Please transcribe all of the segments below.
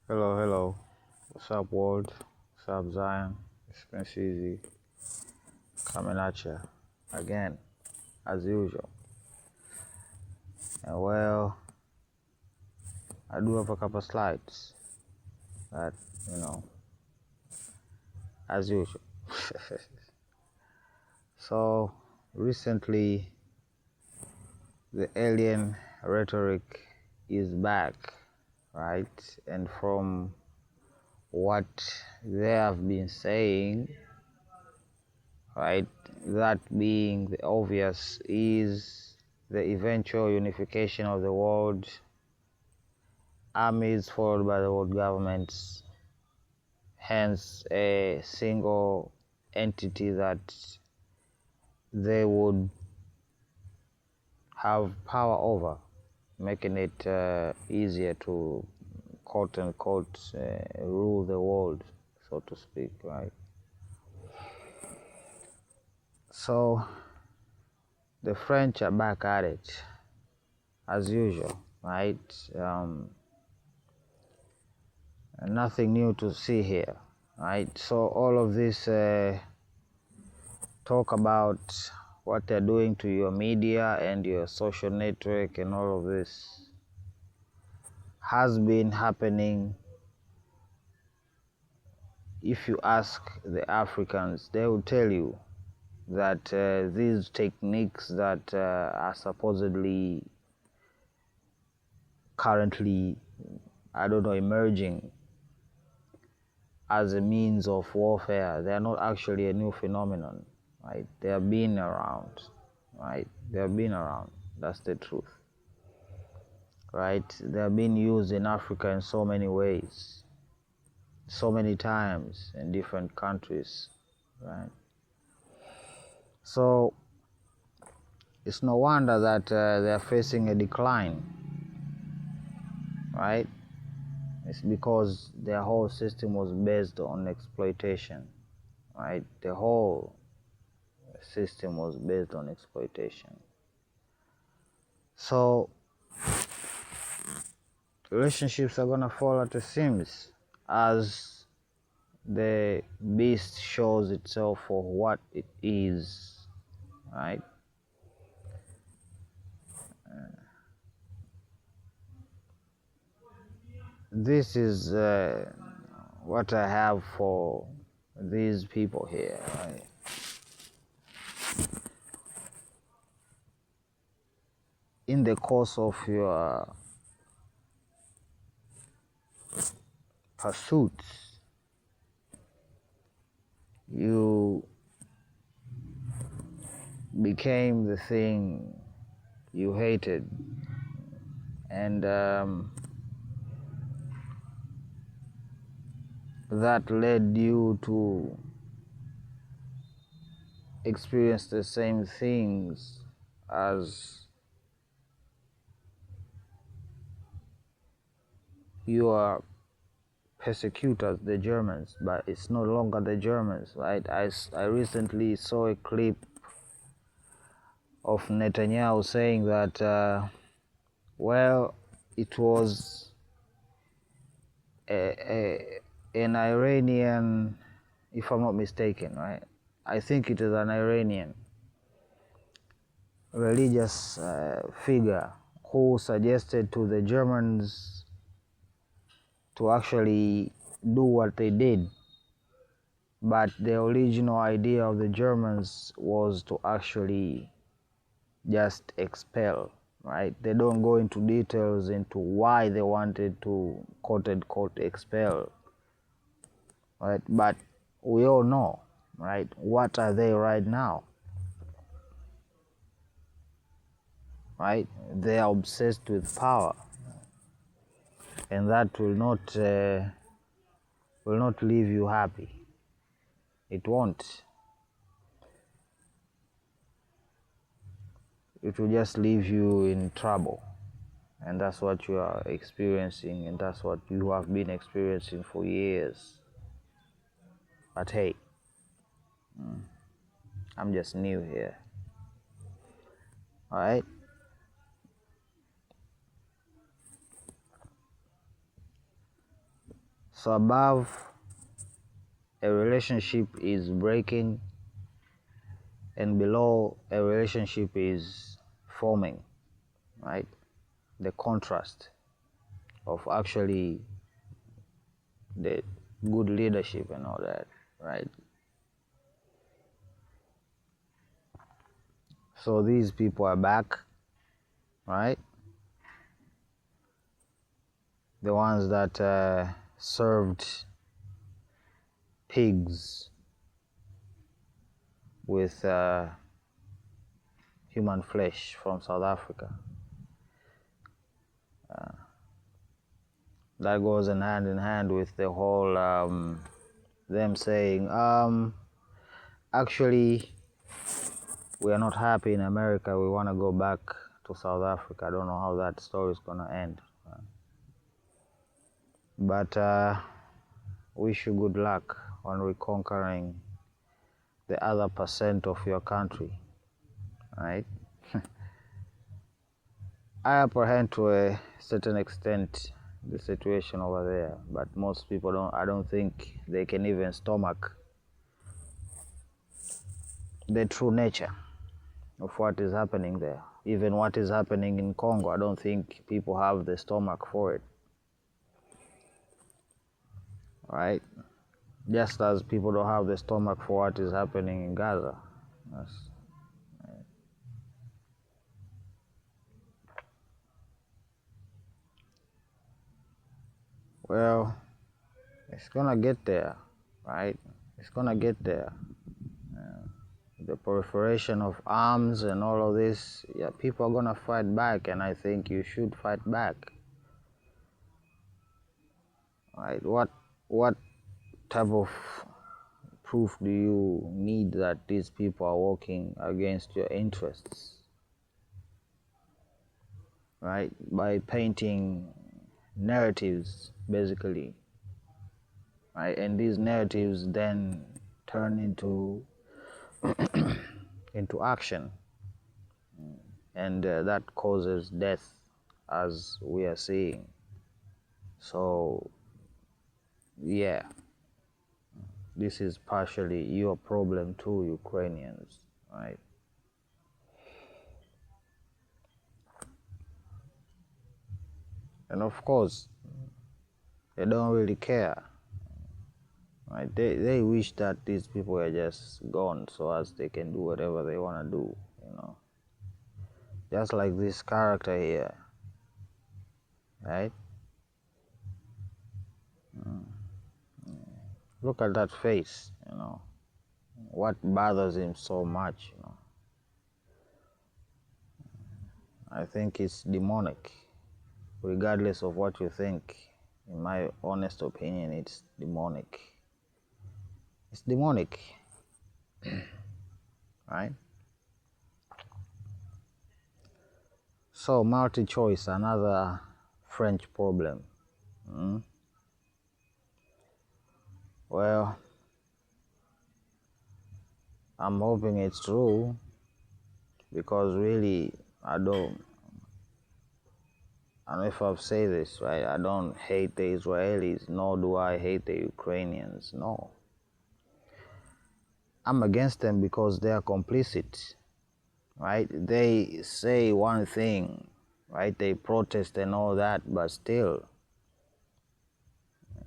Hello, hello. What's up, world? What's up, Zion? It's Prince Easy coming at you again, as usual. And well, I do have a couple slides that, you know, as usual. So, recently, the alien rhetoric is back, right? And from what they have been saying, right, that being the obvious is the eventual unification of the world, armies followed by the world governments, hence a single entity that they would have power over, making it easier to quote unquote rule the world, so to speak, right? So the French are back at it as usual, right? Nothing new to see here, right? So all of this talk about what they're doing to your media and your social network and all of this has been happening. If you ask the Africans, they will tell you that these techniques that are supposedly currently, I don't know, emerging as a means of warfare, they are not actually a new phenomenon, right? They have been around, right? They have been around. That's the truth, right? They have been used in Africa in so many ways, so many times in different countries, right? So it's no wonder that they are facing a decline, right? It's because their whole system was based on exploitation, right? The whole system was based on exploitation. So relationships are gonna fall at the seams as the beast shows itself for what it is, right? This is what I have for these people here, right? In the course of your pursuits, you became the thing you hated, and that led you to experience the same things as your persecutors, the Germans. But it's no longer the Germans, right? I recently saw a clip of Netanyahu saying that well, it was an Iranian, if I'm not mistaken, right? I think it is an Iranian religious figure who suggested to the Germans to actually do what they did. But the original idea of the Germans was to actually just expel, right? They don't go into details into why they wanted to quote unquote expel, right? But we all know, right? What are they right now, right? They are obsessed with power, and that will not leave you happy. It won't. It will just leave you in trouble. And that's what you are experiencing, and that's what you have been experiencing for years. But hey, I'm just new here. Alright? So above, a relationship is breaking, and below, a relationship is forming, right? The contrast of actually the good leadership and all that, right? So these people are back, right? The ones that served pigs with human flesh from South Africa. That goes in hand with the whole them saying, actually, we are not happy in America. We want to go back to South Africa. I don't know how that story is gonna end, but wish you good luck on reconquering the other percent of your country, right? I apprehend to a certain extent the situation over there, but most people don't. I don't think they can even stomach the true nature of what is happening there. Even what is happening in Congo, I don't think people have the stomach for it, right? Just as people don't have the stomach for what is happening in Gaza. Well, it's gonna get there, right? It's gonna get there. The proliferation of arms and all of this, yeah, people are gonna fight back, and I think you should fight back. Right? What type of proof do you need that these people are working against your interests? Right? By painting narratives, basically. Right? And these narratives then turn into action, and that causes death, as we are seeing. So yeah, this is partially your problem too, Ukrainians, right? And of course, they don't really care, right? They wish that these people are just gone so as they can do whatever they want to do, you know. Just like this character here, right? Look at that face, you know. What bothers him so much, you know? I think it's demonic. Regardless of what you think, in my honest opinion, it's demonic. It's demonic, right? So, multi-choice, another French problem. Well, I'm hoping it's true, because really, I don't know if I've said this, right? I don't hate the Israelis, nor do I hate the Ukrainians, no. I'm against them because they are complicit, right? They say one thing, right? They protest and all that, but still,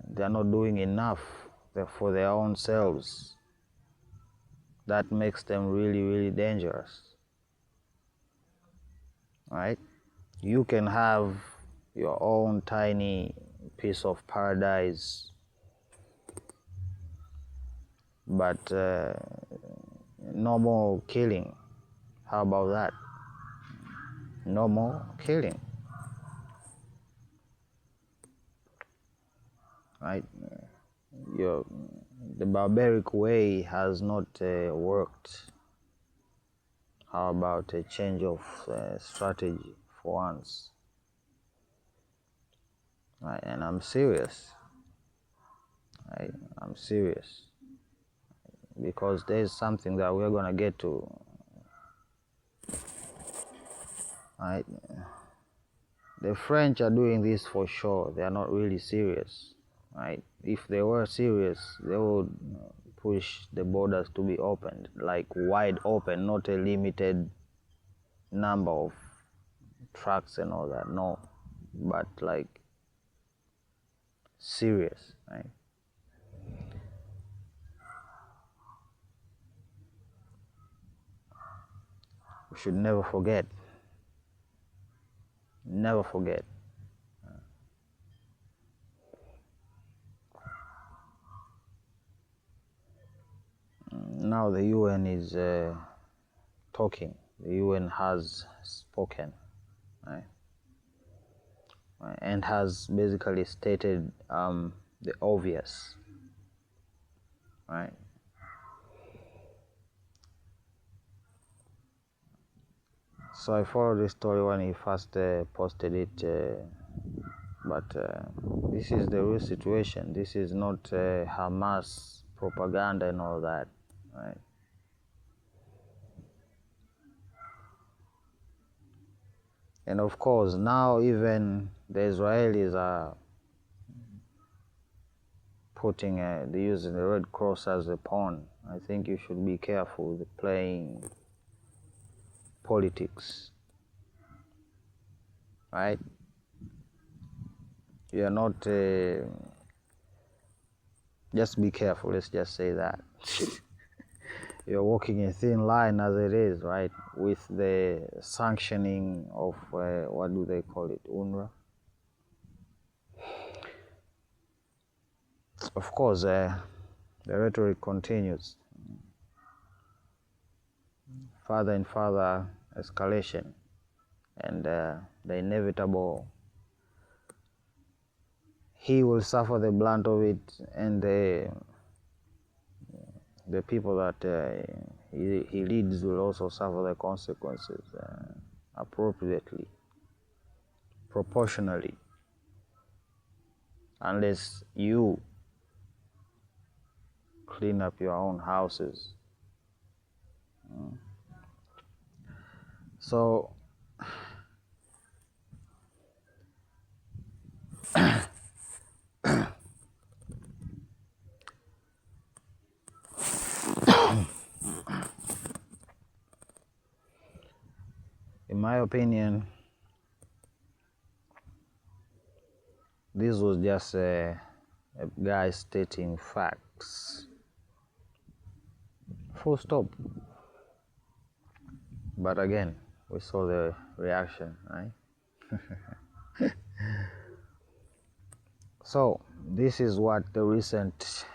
they're not doing enough for their own selves. That makes them really, really dangerous, right? You can have your own tiny piece of paradise, but no more killing. How about that? No more killing, right? The barbaric way has not worked. How about a change of strategy for once? Right, and I'm serious. Right, I'm serious, because there's something that we're gonna get to. Right, the French are doing this for sure. They are not really serious. right? If they were serious, they would push the borders to be opened, like wide open, not a limited number of trucks and all that. No, but like serious, right? We should never forget. Never forget. Now the UN is talking. The UN has spoken, right? And has basically stated the obvious, right? So I followed this story when he first posted it, but this is the real situation. This is not Hamas propaganda and all that, right? And of course, now even the Israelis are putting, they're using the Red Cross as a pawn. I think you should be careful with playing politics, right? You're not, just be careful, let's just say that. You're walking a thin line as it is, right? With the sanctioning of, what do they call it, UNRWA? Of course, the rhetoric continues. Further and further escalation, and the inevitable, he will suffer the brunt of it, and the people that he leads will also suffer the consequences appropriately, proportionally, unless you clean up your own houses. So in my opinion, this was just a guy stating facts. Full stop. But again, we saw the reaction, right? So this is what the recent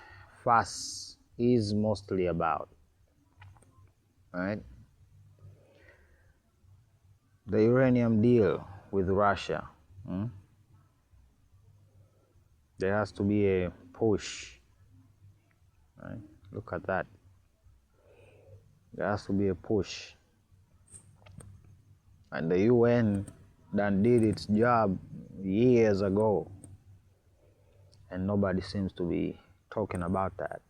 fuss is mostly about, right? The uranium deal with Russia. There has to be a push, right? Look at that. There has to be a push. And the UN done did its job years ago, and nobody seems to be talking about that,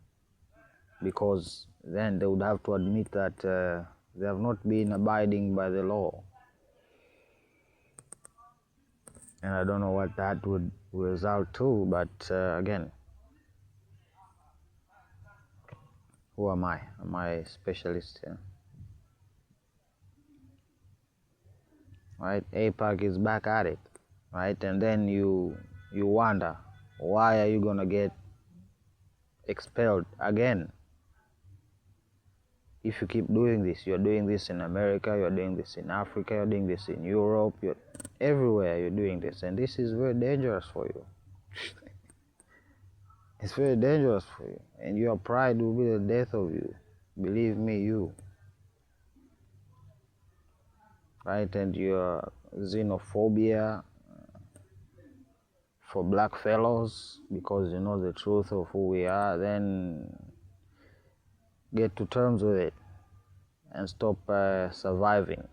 because then they would have to admit that they have not been abiding by the law. And I don't know what that would result to, but again, who am I? Am I a specialist here? Right? APAC is back at it, right? And then you wonder, why are you gonna get expelled again? If you keep doing this, you're doing this in America, you're doing this in Africa, you're doing this in Europe, you're everywhere you're doing this, and this is very dangerous for you. It's very dangerous for you, and your pride will be the death of you. Believe me, you. Right? And your xenophobia for black fellows, because you know the truth of who we are, then get to terms with it and stop surviving.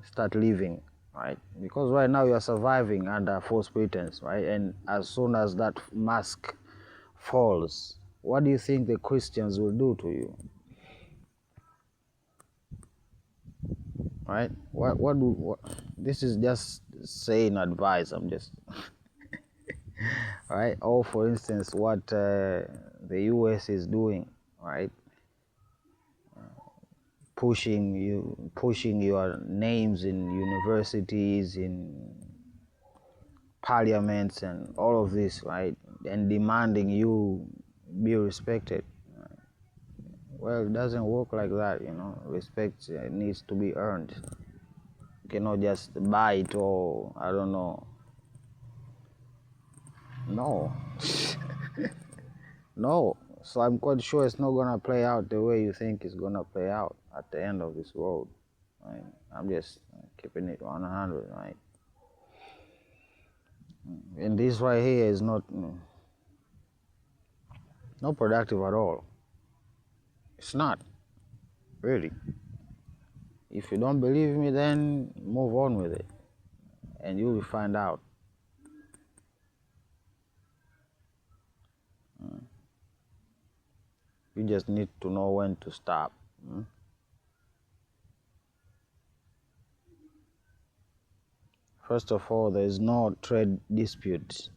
Start living, right? Because right now you are surviving under false pretense, right? And as soon as that mask falls, what do you think the Christians will do to you? Right? What this is just saying advice. I'm just right? Or for instance, what the US is doing, right? Pushing your names in universities, in parliaments, and all of this, right? And demanding you be respected. Well, it doesn't work like that, you know. Respect needs to be earned. You cannot just buy it, or I don't know. No. No. So I'm quite sure it's not gonna play out the way you think it's gonna play out at the end of this road. Right? I'm just keeping it 100, right? And this right here is not productive at all. It's not, really. If you don't believe me, then move on with it, and you will find out. You just need to know when to stop. First of all, there is no trade dispute.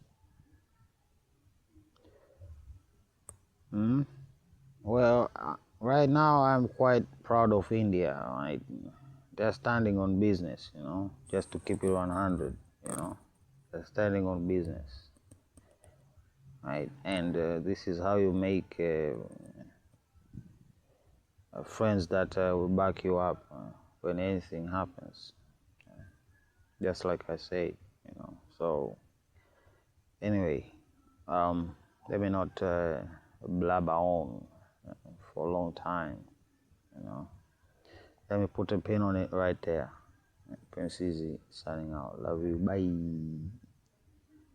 Well, right now I'm quite proud of India. Right? They're standing on business, you know, just to keep it 100, you know. They're standing on business, right? And this is how you make friends that will back you up when anything happens. Just like I said, you know. So anyway, let me not blabber on for a long time, you know. Let me put a pin on it right there. Prince Easy signing out. Love you. Bye.